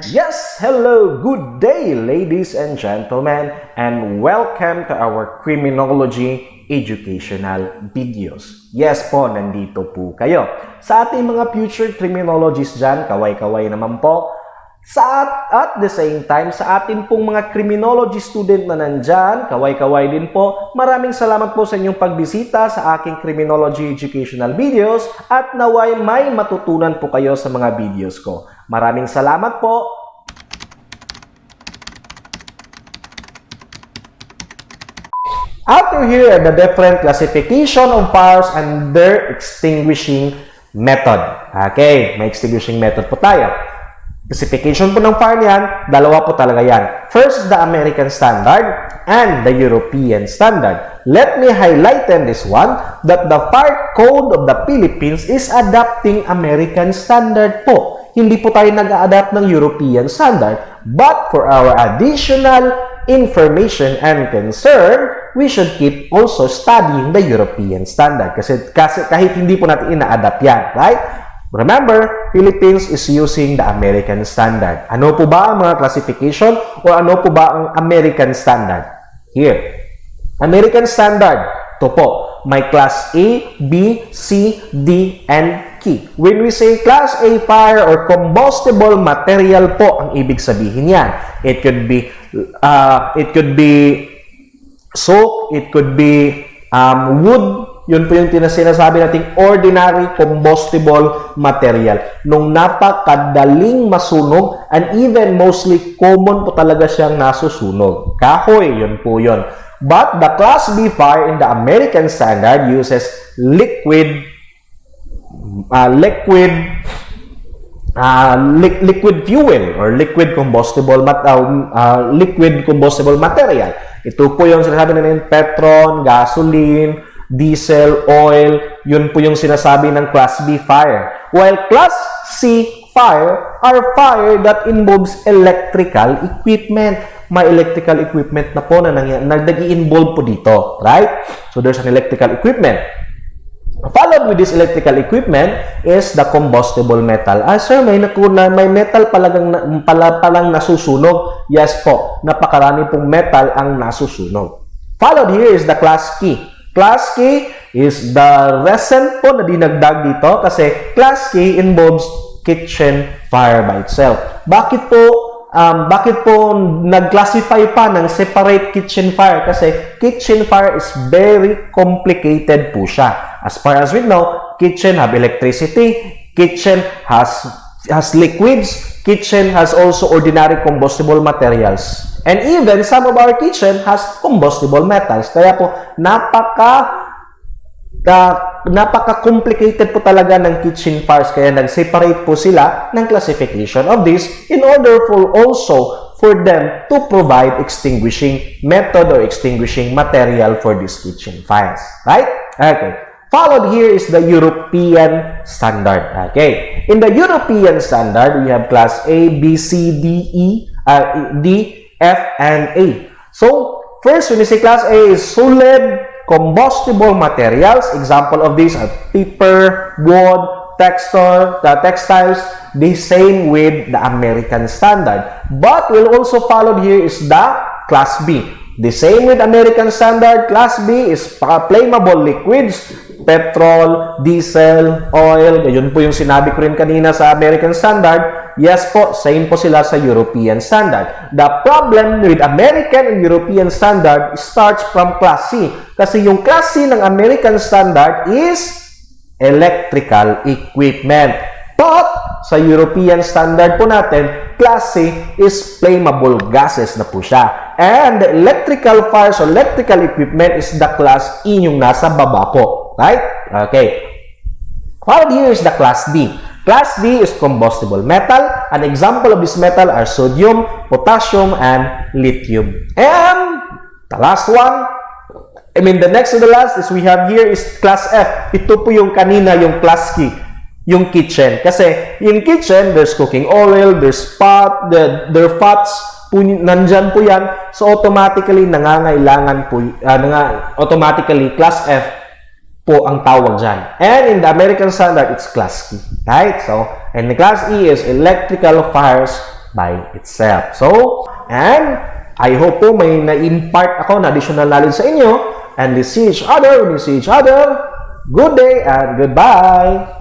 Yes, hello, good day, ladies and gentlemen, and welcome to our criminology educational videos. Yes po, nandito po kayo. Sa ating mga future criminologists dyan, kaway-kaway naman po. At the same time, sa ating pong mga criminology student na nandyan, kaway-kaway din po, maraming salamat po sa inyong pagbisita sa aking criminology educational videos at naway may matutunan po kayo sa mga videos ko. Maraming salamat po. After here, the different classification of fires and their extinguishing method. Okay, may extinguishing method po tayo. Classification po ng fire niyan, dalawa po talaga yan. First, the American Standard and the European Standard. Let me highlight in this one that the Fire Code of the Philippines is adopting American Standard po. Hindi po tayo nag-a-adapt ng European Standard, but for our additional information and concern, we should keep also studying the European Standard. Kasi kahit hindi po natin ina-adapt yan, right? Remember, Philippines is using the American Standard. Ano po ba ang mga classification o ano po ba ang American Standard? Here. American Standard. Ito po. May Class A, B, C, D, and K. When we say Class A fire or combustible material po ang ibig sabihin yan. It could be soap, it could be wood. Yun po yung sinasabi nating ordinary combustible material. Nung napakadaling masunog and even mostly common po talaga siyang nasusunog. Kahoy, yun po yun. But the Class B fire in the American Standard uses liquid fuel or liquid combustible material. Ito po yung sinasabi natin petrol, gasoline, diesel, oil, yun po yung sinasabi ng Class B fire. While Class C fire are fire that involves electrical equipment. May electrical equipment na po na nag-i-involve po dito, right? So there's an electrical equipment. Followed with this electrical equipment is the combustible metal. Sir, may metal palang nasusunog. Yes po, napakarami pong metal ang nasusunog. Followed here is the Class K. Class K is the recent po na dinagdag dito kasi Class K involves kitchen fire by itself. Bakit po nag-classify pa ng separate kitchen fire? Kasi kitchen fire is very complicated po siya. As far as we know, kitchen have electricity, kitchen has liquids, kitchen has also ordinary combustible materials. And even some of our kitchen has combustible metals. Kaya po, napaka-complicated po talaga ng kitchen fires. Kaya nag-separate po sila ng classification of this in order for them to provide extinguishing method or extinguishing material for these kitchen fires. Right? Okay. Followed here is the European Standard. Okay. In the European Standard, we have Class A, B, C, D, F, and A. So, first, when you say Class A is solid combustible materials. Example of these are paper, wood, textiles. The same with the American Standard. But we'll also follow here is the Class B. The same with American Standard. Class B is flammable liquids, petrol, diesel, oil. Yun po yung sinabi ko rin kanina sa American Standard. Yes po, same po sila sa European Standard. The problem with American and European Standard starts from Class C. Kasi yung Class C ng American Standard is electrical equipment. But sa European Standard po natin, Class C is flammable gases na po siya. And the electrical fires or electrical equipment is the Class E yung nasa baba po. Right? Okay. Followed here is the Class D. Class D is combustible metal. An example of this metal are sodium, potassium, and lithium. And the last one, the next to the last is we have here is Class F. Ito po yung kanina, yung Class K, yung kitchen. Kasi yung kitchen, there's cooking oil, there's there fats, nandyan po yan. So automatically, nangangailangan po, automatically, Class F po ang tawag dyan. And in the American Standard, it's Class E. Right? So, and the Class E is electrical fires by itself. So, and I hope po may na-impart ako na additional knowledge sa inyo, and we see each other when we see each other. Good day and goodbye!